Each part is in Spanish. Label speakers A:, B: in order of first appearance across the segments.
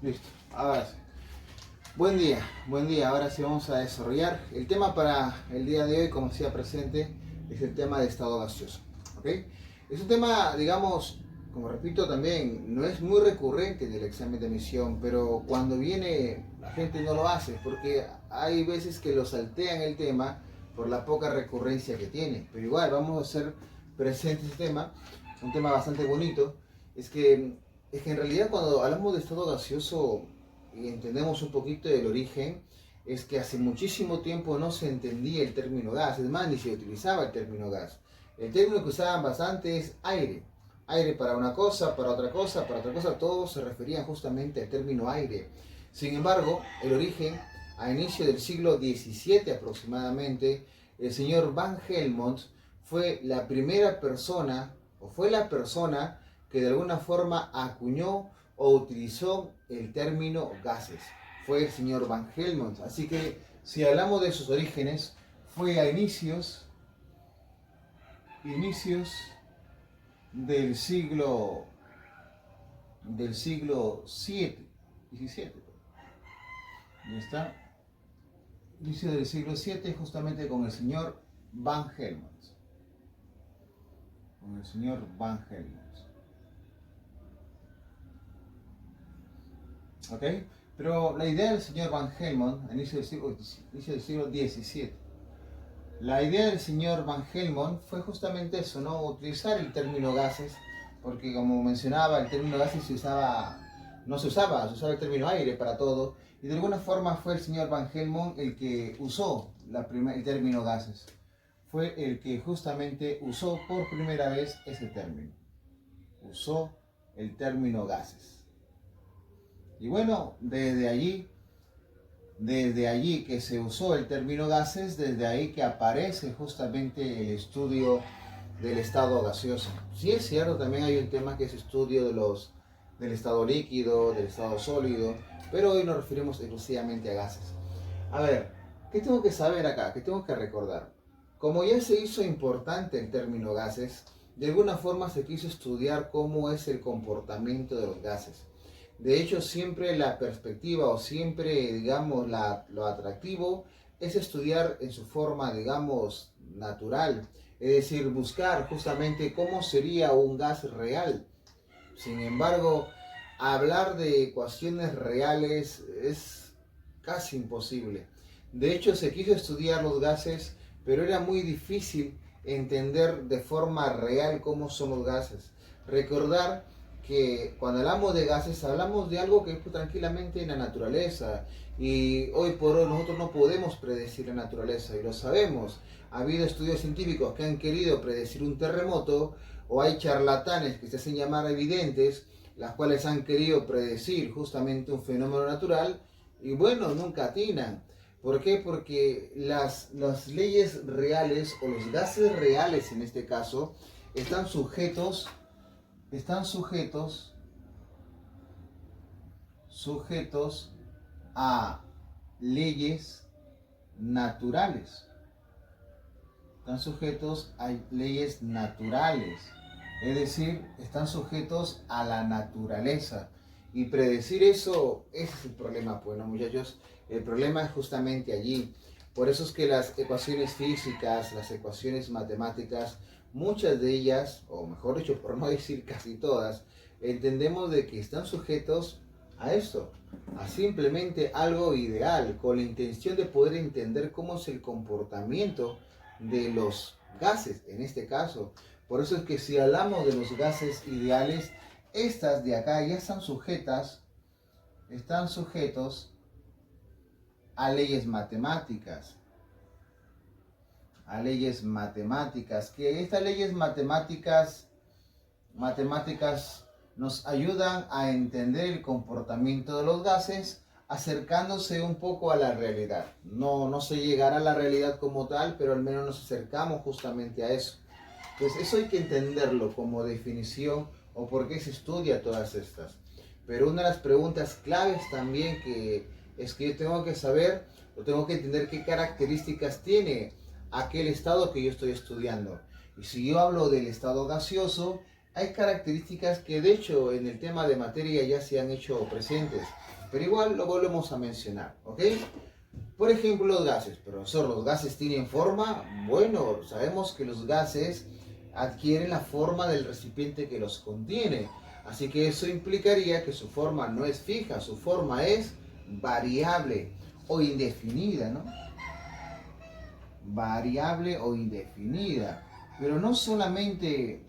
A: Listo, ahora sí. Buen día. Ahora sí vamos a desarrollar el tema para el día de hoy, como decía presente, es el tema de estado gaseoso. ¿Ok? Es un tema, digamos, como repito también, no es muy recurrente en el examen de admisión, pero cuando viene la gente no lo hace, porque hay veces que lo saltean el tema por la poca recurrencia que tiene. Pero igual vamos a hacer presente este tema, un tema bastante bonito. Es que es que en realidad cuando hablamos de estado gaseoso y entendemos un poquito del origen, es que hace muchísimo tiempo no se entendía el término gas, es más, ni se utilizaba el término gas. El término que usaban bastante es aire. Aire para una cosa, para otra cosa, para otra cosa, todos se referían justamente al término aire. Sin embargo, el origen, a inicio del siglo XVII aproximadamente, el señor Van Helmont fue la primera persona, o fue la persona que de alguna forma acuñó o utilizó el término gases. Fue el señor Van Helmont. Así que si hablamos de sus orígenes, fue a inicios del siglo 7, 17. ¿Ya está? Inicio del siglo 7 justamente con el señor Van Helmont. Con el señor Van Helmont. ¿Ok? Pero la idea del señor Van Helmont, a inicio del siglo XVII, la idea del señor Van Helmont fue justamente eso, ¿no? Utilizar el término gases, porque como mencionaba, el término gases no se usaba el término aire para todo, y de alguna forma fue el señor Van Helmont el que usó el término gases. Fue el que justamente usó por primera vez ese término. Usó el término gases. Y bueno, desde allí que se usó el término gases, desde ahí que aparece justamente el estudio del estado gaseoso. Sí es cierto, también hay un tema que es estudio del estado líquido, del estado sólido, pero hoy nos referimos exclusivamente a gases. A ver, ¿qué tengo que saber acá? ¿Qué tengo que recordar? Como ya se hizo importante el término gases, de alguna forma se quiso estudiar cómo es el comportamiento de los gases. De hecho, siempre la perspectiva o siempre, digamos, lo atractivo es estudiar en su forma, digamos, natural. Es decir, buscar justamente cómo sería un gas real. Sin embargo, hablar de ecuaciones reales es casi imposible. De hecho, se quiso estudiar los gases, pero era muy difícil entender de forma real cómo son los gases. Recordar que cuando hablamos de gases hablamos de algo que es tranquilamente en la naturaleza, y hoy por hoy nosotros no podemos predecir la naturaleza y lo sabemos. Ha habido estudios científicos que han querido predecir un terremoto, o hay charlatanes que se hacen llamar evidentes, las cuales han querido predecir justamente un fenómeno natural y bueno, nunca atinan. ¿Por qué? Porque las leyes reales o los gases reales en este caso están sujetos a leyes naturales. Están sujetos a leyes naturales. Es decir, están sujetos a la naturaleza. Y predecir eso, ese es el problema, pues, ¿no, muchachos? El problema es justamente allí. Por eso es que las ecuaciones físicas, las ecuaciones matemáticas, muchas de ellas, o mejor dicho, por no decir casi todas, entendemos de que están sujetos a esto, a simplemente algo ideal, con la intención de poder entender cómo es el comportamiento de los gases, en este caso. Por eso es que si hablamos de los gases ideales, estas de acá ya están sujetos a leyes matemáticas. Que estas leyes matemáticas nos ayudan a entender el comportamiento de los gases, acercándose un poco a la realidad. No se llegará a la realidad como tal, pero al menos nos acercamos justamente a eso. Entonces eso hay que entenderlo como definición o por qué se estudia todas estas. Pero una de las preguntas claves también que es que yo tengo que saber o tengo que entender qué características tiene aquel estado que yo estoy estudiando. Y si yo hablo del estado gaseoso, hay características que de hecho en el tema de materia ya se han hecho presentes, pero igual lo volvemos a mencionar, ¿ok? Por ejemplo, los gases. Profesor, ¿los gases tienen forma? Bueno, sabemos que los gases adquieren la forma del recipiente que los contiene. Así que eso implicaría que su forma no es fija, su forma es variable o indefinida, ¿no? Variable o indefinida. Pero no solamente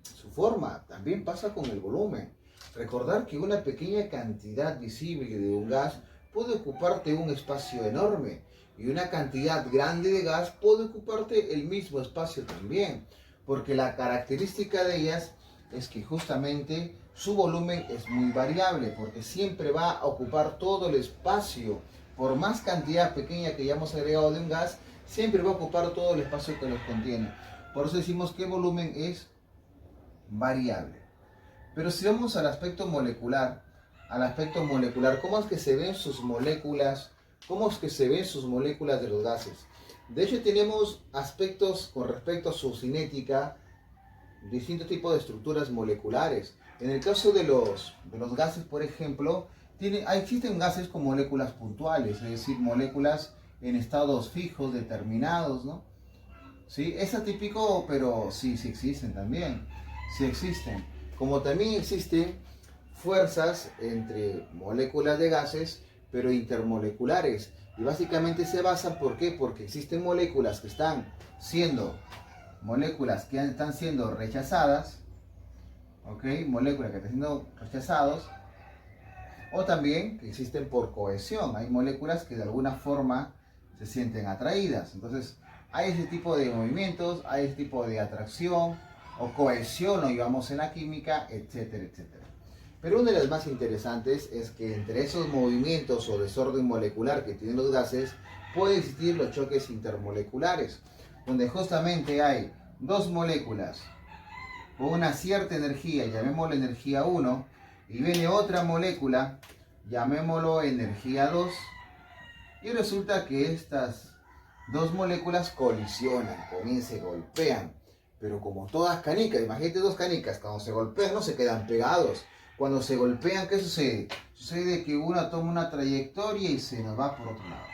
A: su forma, también pasa con el volumen. Recordar que una pequeña cantidad visible de un gas puede ocuparte un espacio enorme y una cantidad grande de gas puede ocuparte el mismo espacio también, porque la característica de ellas es que justamente su volumen es muy variable, porque siempre va a ocupar todo el espacio. Por más cantidad pequeña que hayamos agregado de un gas, siempre va a ocupar todo el espacio que los contiene. Por eso decimos que el volumen es variable. Pero si vamos al aspecto molecular, ¿cómo es que se ven sus moléculas? ¿Cómo es que se ven sus moléculas de los gases? De hecho, tenemos aspectos con respecto a su cinética, distintos tipos de estructuras moleculares. En el caso de los gases, por ejemplo, existen gases con moléculas puntuales, es decir, moléculas en estados fijos, determinados, ¿no? ¿Sí? Es atípico, pero sí existen también. Sí existen. Como también existen fuerzas entre moléculas de gases, pero intermoleculares. Y básicamente se basan, ¿por qué? Porque existen moléculas que están siendo rechazadas, ¿ok? Moléculas que están siendo rechazadas, o también que existen por cohesión. Hay moléculas que de alguna forma se sienten atraídas. Entonces, hay ese tipo de movimientos, hay ese tipo de atracción o cohesión, lo llevamos en la química, etcétera, etcétera. Pero una de las más interesantes es que entre esos movimientos o desorden molecular que tienen los gases, pueden existir los choques intermoleculares, donde justamente hay dos moléculas con una cierta energía, llamémosla energía 1, y viene otra molécula, llamémoslo energía 2, y resulta que estas dos moléculas colisionan, se golpean, pero como todas canicas, imagínate dos canicas, cuando se golpean no se quedan pegados. Cuando se golpean, ¿qué sucede? Sucede que una toma una trayectoria y se nos va por otro lado.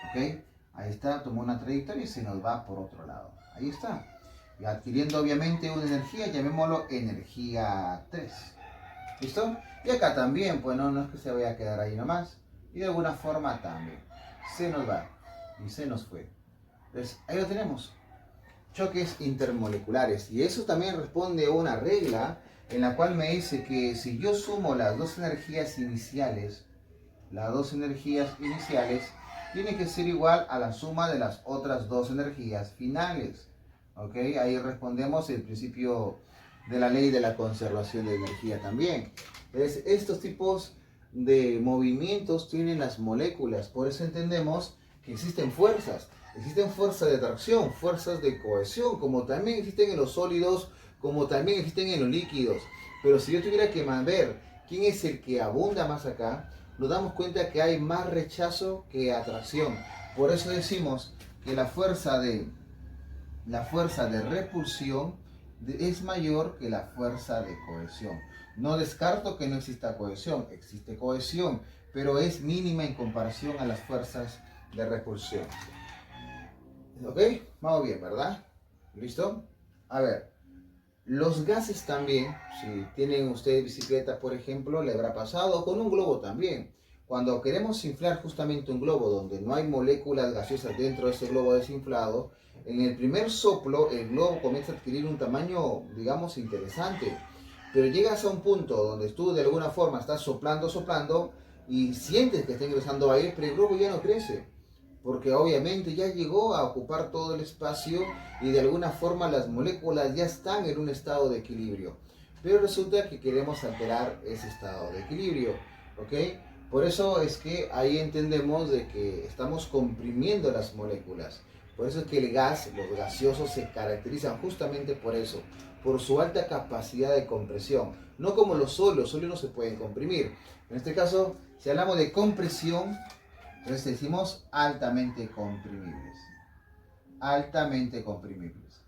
A: ¿Ok? Ahí está, tomó una trayectoria y se nos va por otro lado. Ahí está. Y adquiriendo obviamente una energía, llamémoslo energía 3. ¿Listo? Y acá también, pues no es que se vaya a quedar ahí nomás. Y de alguna forma también. Se nos va. Y se nos fue. Entonces, ahí lo tenemos. Choques intermoleculares. Y eso también responde a una regla en la cual me dice que si yo sumo las dos energías iniciales, tiene que ser igual a la suma de las otras dos energías finales. ¿Ok? Ahí respondemos el principio de la ley de la conservación de energía también. Entonces, estos tipos de movimientos tienen las moléculas. Por eso entendemos que existen fuerzas. Existen fuerzas de atracción, fuerzas de cohesión, como también existen en los sólidos, como también existen en los líquidos. Pero si yo tuviera que ver quién es el que abunda más acá, nos damos cuenta que hay más rechazo que atracción. Por eso decimos que la fuerza de repulsión es mayor que la fuerza de cohesión. No descarto que no exista cohesión, existe cohesión, pero es mínima en comparación a las fuerzas de repulsión. ¿Ok? Vamos bien, ¿verdad? ¿Listo? A ver, los gases también, si tienen ustedes bicicleta, por ejemplo, le habrá pasado, o con un globo también. Cuando queremos inflar justamente un globo donde no hay moléculas gaseosas dentro de ese globo desinflado, en el primer soplo el globo comienza a adquirir un tamaño, digamos, interesante. Pero llegas a un punto donde tú de alguna forma estás soplando y sientes que está ingresando aire, pero el globo ya no crece. Porque obviamente ya llegó a ocupar todo el espacio y de alguna forma las moléculas ya están en un estado de equilibrio. Pero resulta que queremos alterar ese estado de equilibrio, ¿ok? Por eso es que ahí entendemos de que estamos comprimiendo las moléculas. Por eso es que el gas, los gaseosos se caracterizan justamente por eso, por su alta capacidad de compresión. No como los sólidos no se pueden comprimir. En este caso, si hablamos de compresión, entonces decimos altamente comprimibles. Altamente comprimibles.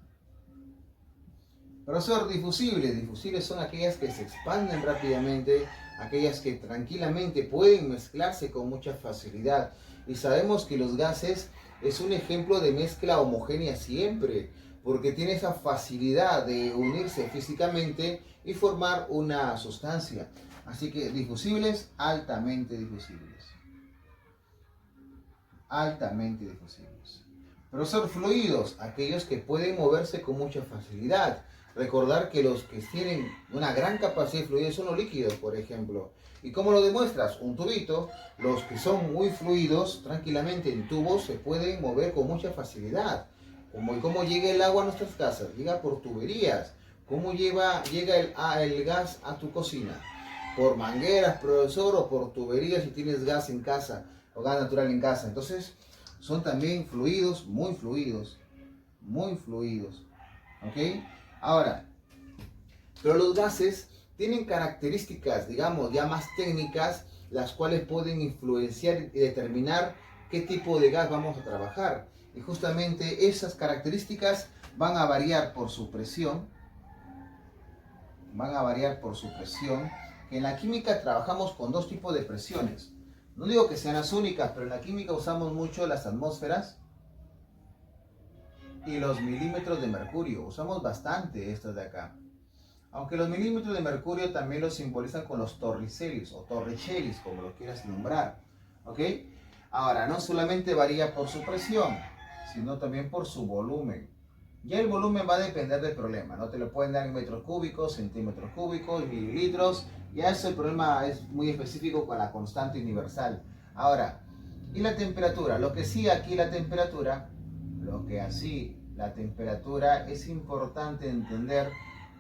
A: Profesor, difusibles. Difusibles son aquellas que se expanden rápidamente, aquellas que tranquilamente pueden mezclarse con mucha facilidad. Y sabemos que los gases es un ejemplo de mezcla homogénea siempre, porque tiene esa facilidad de unirse físicamente y formar una sustancia. Así que difusibles, altamente difusibles. Altamente difusibles. Profesor, fluidos, aquellos que pueden moverse con mucha facilidad. Recordar que los que tienen una gran capacidad de fluidez son los líquidos, por ejemplo. ¿Y cómo lo demuestras? Un tubito. Los que son muy fluidos, tranquilamente en tubos, se pueden mover con mucha facilidad. ¿Y cómo llega el agua a nuestras casas? Llega por tuberías. ¿Cómo llega el gas a tu cocina? Por mangueras, profesor, o por tuberías si tienes gas en casa, o gas natural en casa. Entonces, son también fluidos, muy fluidos. Muy fluidos. ¿Ok? Ahora, pero los gases tienen características, digamos, ya más técnicas, las cuales pueden influenciar y determinar qué tipo de gas vamos a trabajar. Y justamente esas características van a variar por su presión. Van a variar por su presión. En la química trabajamos con dos tipos de presiones. No digo que sean las únicas, pero en la química usamos mucho las atmósferas y los milímetros de mercurio. Usamos bastante estos de acá. Aunque los milímetros de mercurio también los simbolizan con los torricelis o torricelis, como lo quieras nombrar. ¿Ok? Ahora, no solamente varía por su presión, sino también por su volumen. Ya el volumen va a depender del problema. No te lo pueden dar en metros cúbicos, centímetros cúbicos, mililitros. Ya eso el problema es muy específico con la constante universal. Ahora, ¿y la temperatura? Lo que sí aquí la temperatura... la temperatura, es importante entender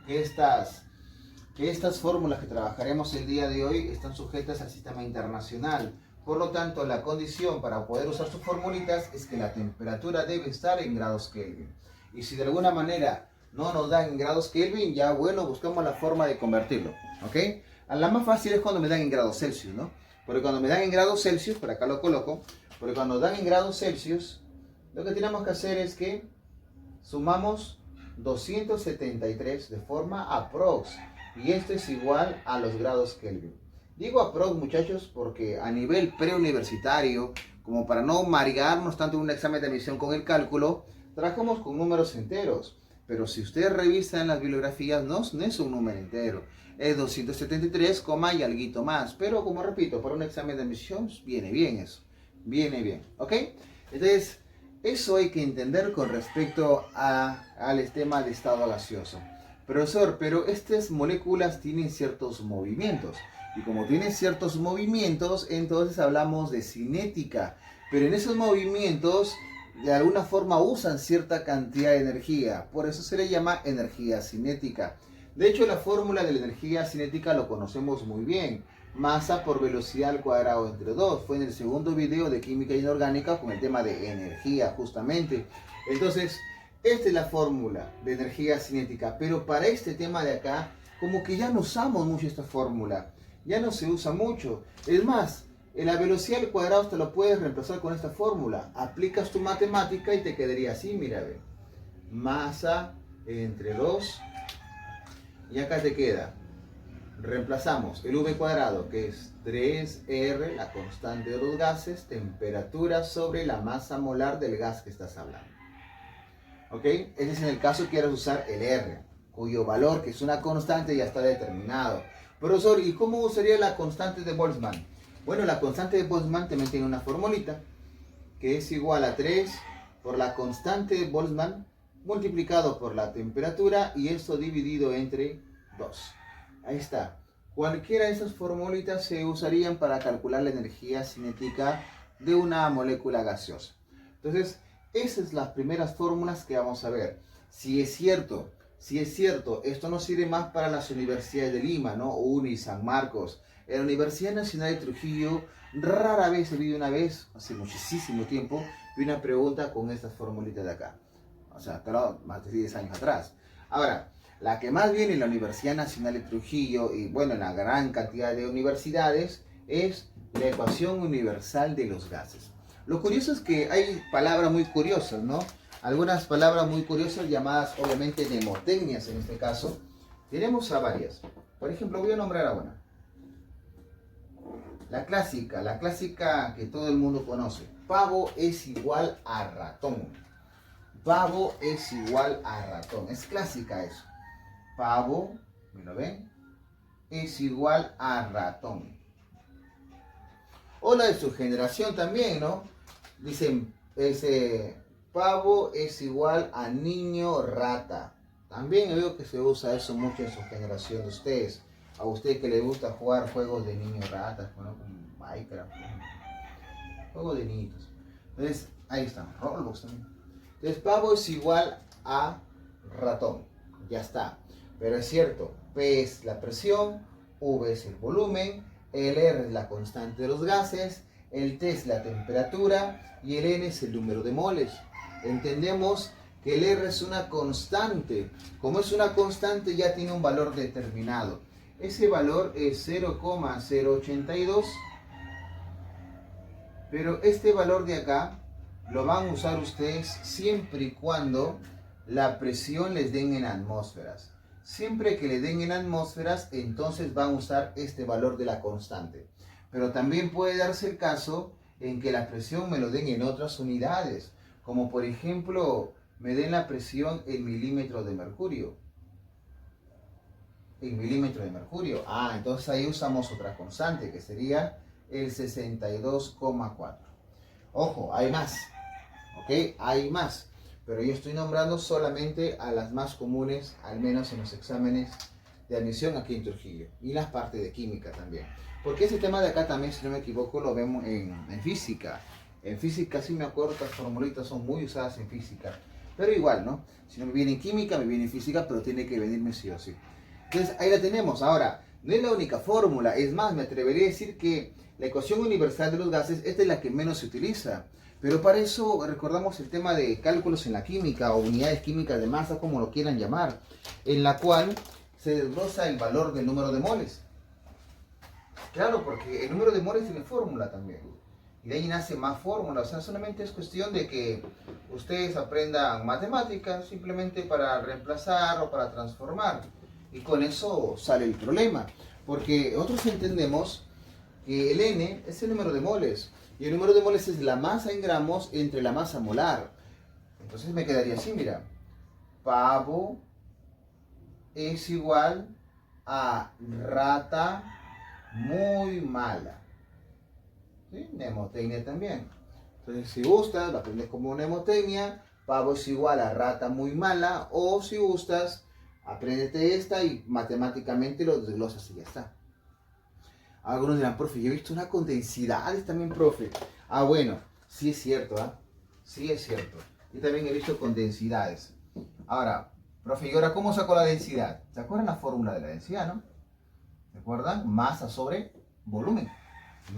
A: que estas fórmulas que trabajaremos el día de hoy están sujetas al sistema internacional. Por lo tanto, la condición para poder usar sus formulitas es que la temperatura debe estar en grados Kelvin. Y si de alguna manera no nos dan en grados Kelvin, ya bueno, buscamos la forma de convertirlo. ¿Ok? La más fácil es cuando me dan en grados Celsius, ¿no? Porque cuando me dan en grados Celsius, por acá lo coloco, porque cuando dan en grados Celsius, lo que tenemos que hacer es que sumamos 273 de forma aprox. Y esto es igual a los grados Kelvin. Digo aprox, muchachos, porque a nivel preuniversitario, como para no marearnos tanto en un examen de admisión con el cálculo, trabajamos con números enteros. Pero si ustedes revisan las bibliografías, no es un número entero. Es 273, y alguito más. Pero como repito, para un examen de admisión viene bien eso. Viene bien. ¿Ok? Entonces... eso hay que entender con respecto al tema de estado gaseoso. Profesor, pero estas moléculas tienen ciertos movimientos. Y como tienen ciertos movimientos, entonces hablamos de cinética. Pero en esos movimientos, de alguna forma usan cierta cantidad de energía. Por eso se le llama energía cinética. De hecho, la fórmula de la energía cinética lo conocemos muy bien. Masa por velocidad al cuadrado entre 2. Fue en el segundo video de química inorgánica con el tema de energía justamente. Entonces, esta es la fórmula de energía cinética. Pero para este tema de acá, como que ya no usamos mucho esta fórmula. Ya no se usa mucho. Es más, en la velocidad al cuadrado te lo puedes reemplazar con esta fórmula. Aplicas tu matemática y te quedaría así, mira, ve. Masa entre 2. Y acá te queda. Reemplazamos el V cuadrado, que es 3R, la constante de los gases, temperatura sobre la masa molar del gas que estás hablando. ¿Ok? Ese es en el caso que quieras usar el R, cuyo valor, que es una constante, ya está determinado. Profesor, ¿y cómo usaría la constante de Boltzmann? Bueno, la constante de Boltzmann también tiene una formulita, que es igual a 3 por la constante de Boltzmann multiplicado por la temperatura y esto dividido entre 2. Ahí está. Cualquiera de esas formulitas se usarían para calcular la energía cinética de una molécula gaseosa. Entonces, esas son las primeras fórmulas que vamos a ver. Si es cierto, esto nos sirve más para las universidades de Lima, ¿no? UNI, San Marcos. En la Universidad Nacional de Trujillo, rara vez he visto una vez, hace muchísimo tiempo, vi una pregunta con estas formulitas de acá. O sea, claro, más de 10 años atrás. Ahora, la que más viene en la Universidad Nacional de Trujillo y bueno, en la gran cantidad de universidades es la ecuación universal de los gases. Lo curioso es que hay palabras muy curiosas, ¿no? algunas palabras muy curiosas llamadas obviamente mnemotecnias en este caso. Tenemos a varias. Por ejemplo, voy a nombrar a una. La clásica que todo el mundo conoce. Pavo es igual a ratón. Pavo es igual a ratón. Es clásica eso. Pavo, ¿me lo ven? Es igual a ratón. O la de su generación también, ¿no? Dicen, pavo es igual a niño rata. También veo que se usa eso mucho en su generación de ustedes. A usted que le gusta jugar juegos de niños ratas, bueno, como Minecraft, juegos de niñitos. Entonces, ahí están, Roblox también. Entonces, pavo es igual a ratón. Ya está. Pero es cierto, P es la presión, V es el volumen, el R es la constante de los gases, el T es la temperatura y el N es el número de moles. Entendemos que el R es una constante. Como es una constante ya tiene un valor determinado. Ese valor es 0,082. Pero este valor de acá lo van a usar ustedes siempre y cuando la presión les den en atmósferas. Siempre que le den en atmósferas, entonces van a usar este valor de la constante. Pero también puede darse el caso en que la presión me lo den en otras unidades. Como por ejemplo, me den la presión en milímetros de mercurio. En milímetros de mercurio. Entonces ahí usamos otra constante que sería el 62,4. Ojo, hay más. ¿Ok? Hay más. Pero yo estoy nombrando solamente a las más comunes, al menos en los exámenes de admisión aquí en Trujillo. Y las partes de química también. Porque ese tema de acá también, si no me equivoco, lo vemos en física. En física sí me acuerdo que las formulitas son muy usadas en física. Pero igual, ¿no? Si no me viene en química, me viene en física, pero tiene que venirme sí o sí. Entonces ahí la tenemos. Ahora, no es la única fórmula. Es más, me atrevería a decir que la ecuación universal de los gases, esta es la que menos se utiliza. Pero para eso recordamos el tema de cálculos en la química o unidades químicas de masa, como lo quieran llamar, en la cual se desglosa el valor del número de moles. Claro, porque el número de moles tiene fórmula también. Y de ahí nace más fórmulas. O sea, solamente es cuestión de que ustedes aprendan matemáticas simplemente para reemplazar o para transformar. Y con eso sale el problema. Porque nosotros entendemos que el N es el número de moles. Y el número de moles es la masa en gramos entre la masa molar. Entonces me quedaría así, mira. Pavo es igual a rata muy mala. ¿Sí? Mnemotecnia también. Entonces si gustas, lo aprendes como mnemotecnia. Pavo es igual a rata muy mala. O si gustas, apréndete esta y matemáticamente lo desglosas y ya está. Algunos dirán, profe, yo he visto una con densidades también, profe. Bueno, sí es cierto, Sí es cierto. Yo también he visto con densidades. Ahora, profe, ¿y ahora cómo saco la densidad? ¿Se acuerdan la fórmula de la densidad, no? ¿Se acuerdan? Masa sobre volumen.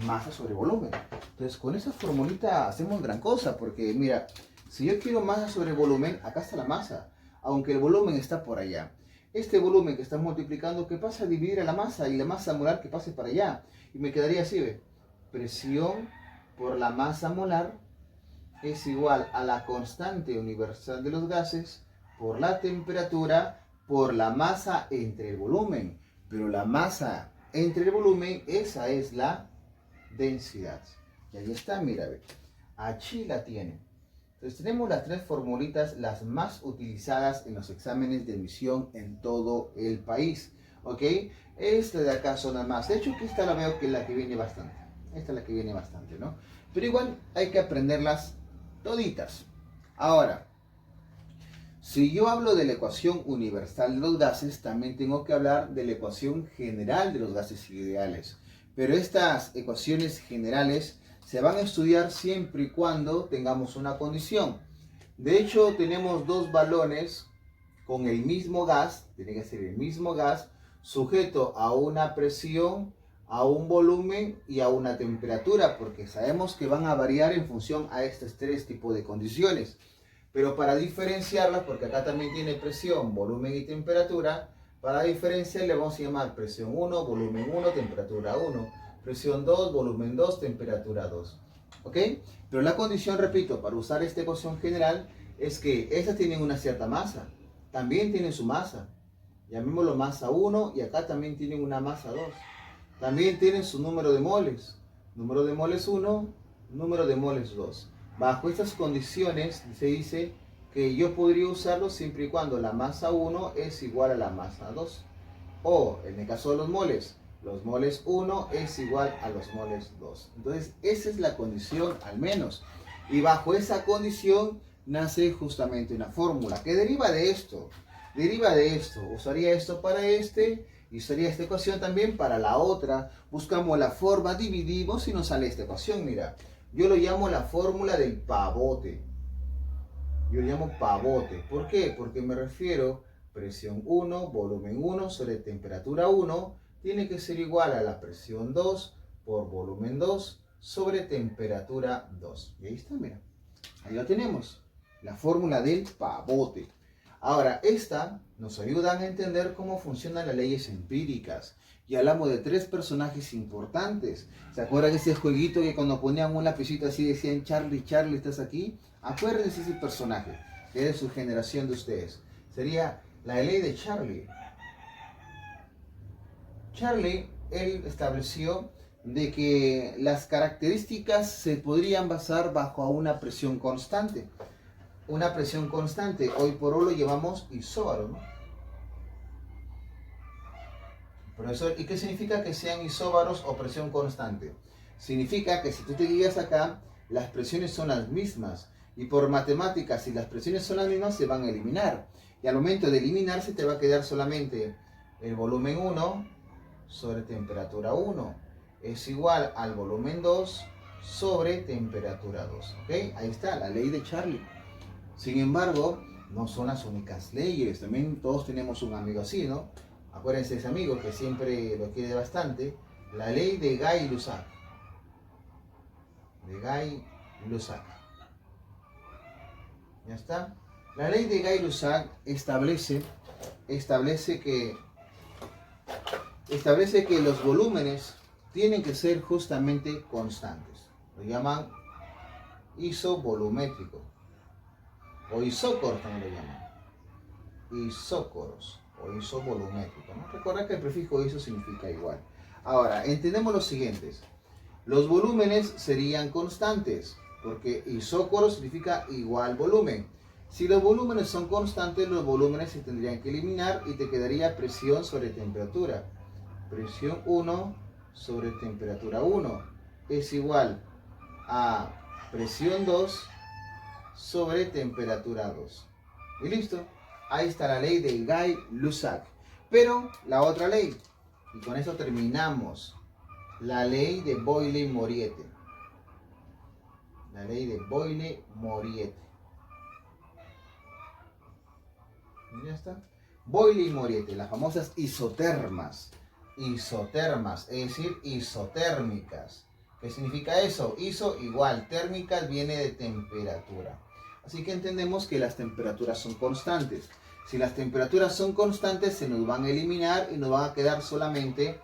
A: Masa sobre volumen. Entonces, con esa formulita hacemos gran cosa, porque mira, si yo quiero masa sobre volumen, acá está la masa, aunque el volumen está por allá. Este volumen que está multiplicando, ¿qué pasa? A dividir a la masa y la masa molar que pase para allá. Y me quedaría así, ¿ve? Presión por la masa molar es igual a la constante universal de los gases por la temperatura por la masa entre el volumen. Pero la masa entre el volumen, esa es la densidad. Y ahí está, mira, ¿ve? Aquí la tienen. Entonces tenemos las tres formulitas, las más utilizadas en los exámenes de admisión en todo el país. ¿Ok? Esta de acá son las más. De hecho, que esta la veo que es la que viene bastante. Esta es la que viene bastante, ¿no? Pero igual hay que aprenderlas toditas. Ahora, si yo hablo de la ecuación universal de los gases, también tengo que hablar de la ecuación general de los gases ideales. Pero estas ecuaciones generales se van a estudiar siempre y cuando tengamos una condición. De hecho, tenemos dos balones con el mismo gas, tiene que ser el mismo gas, sujeto a una presión, a un volumen y a una temperatura, porque sabemos que van a variar en función a estos tres tipos de condiciones. Pero para diferenciarlas, porque acá también tiene presión, volumen y temperatura, para diferenciar le vamos a llamar presión 1, volumen 1, temperatura 1. Presión 2, volumen 2, temperatura 2. ¿Ok? Pero la condición, repito, para usar esta ecuación general es que estas tienen una cierta masa, también tienen su masa, llamémoslo masa 1 y acá también tienen una masa 2, también tienen su número de moles 1, número de moles 2. Bajo estas condiciones se dice que yo podría usarlo siempre y cuando la masa 1 es igual a la masa 2. O en el caso de los moles 1 es igual a los moles 2. Entonces esa es la condición al menos. Y bajo esa condición nace justamente una fórmula que deriva de esto. Usaría esto para este y usaría esta ecuación también para la otra. Buscamos la forma, dividimos y nos sale esta ecuación. Mira, yo lo llamo la fórmula del pavote. Yo lo llamo pavote. ¿Por qué? Porque me refiero presión 1, volumen 1 sobre temperatura 1 tiene que ser igual a la presión 2 por volumen 2 sobre temperatura 2. Y ahí está, mira. Ahí lo tenemos. La fórmula del pavote. Ahora, esta nos ayuda a entender cómo funcionan las leyes empíricas. Y hablamos de 3 personajes importantes. ¿Se acuerdan de ese jueguito que cuando ponían un lapicito así decían Charlie, Charlie, ¿estás aquí? Acuérdense de ese personaje, que es de su generación de ustedes. Sería la ley de Charlie. Charlie, él estableció de que las características se podrían basar bajo una presión constante. Una presión constante, hoy por hoy lo llamamos isóbaro, ¿no? Profesor, ¿y qué significa que sean isóbaros o presión constante? Significa que si tú te guías acá, las presiones son las mismas. Y por matemáticas, si las presiones son las mismas, se van a eliminar. Y al momento de eliminarse, te va a quedar solamente el volumen 1 sobre temperatura 1. Es igual al volumen 2 sobre temperatura 2. ¿Ok? Ahí está, la ley de Charlie. Sin embargo, no son las únicas leyes. También todos tenemos un amigo así, ¿no? Acuérdense de ese amigo que siempre lo quiere bastante. La ley de Gay-Lussac. De Gay-Lussac. ¿Ya está? La ley de Gay-Lussac establece que los volúmenes tienen que ser justamente constantes. Lo llaman isovolumétrico. O isócoros también lo llaman. Isócoros o isovolumétrico, ¿no? Recuerda que el prefijo iso significa igual. Ahora, entendemos los siguientes. Los volúmenes serían constantes, porque isócoros significa igual volumen. Si los volúmenes son constantes, los volúmenes se tendrían que eliminar y te quedaría presión sobre temperatura. Presión 1 sobre temperatura 1 es igual a presión 2 sobre temperatura 2. Y listo. Ahí está la ley de Gay-Lussac. Pero la otra ley, y con eso terminamos, la ley de Boyle-Moriete. La ley de Boyle-Moriete. Ya está. Boyle-Moriete, las famosas isotermas. Isotermas, es decir, isotérmicas. ¿Qué significa eso? Iso igual, térmicas viene de temperatura. Así que entendemos que las temperaturas son constantes. Si las temperaturas son constantes, se nos van a eliminar y nos van a quedar solamente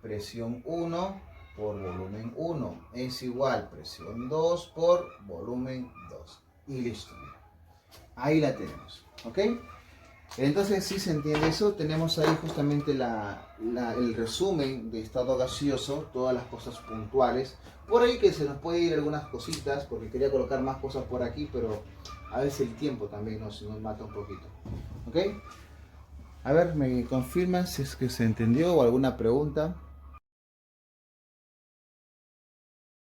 A: presión 1 por volumen 1. Es igual presión 2 por volumen 2. Y listo. Ahí la tenemos. ¿Ok? Entonces, si se entiende eso, tenemos ahí justamente el resumen de estado gaseoso, todas las cosas puntuales. Por ahí que se nos puede ir algunas cositas, porque quería colocar más cosas por aquí, pero a veces el tiempo también nos mata un poquito. ¿Ok? A ver, ¿me confirman si es que se entendió o alguna pregunta?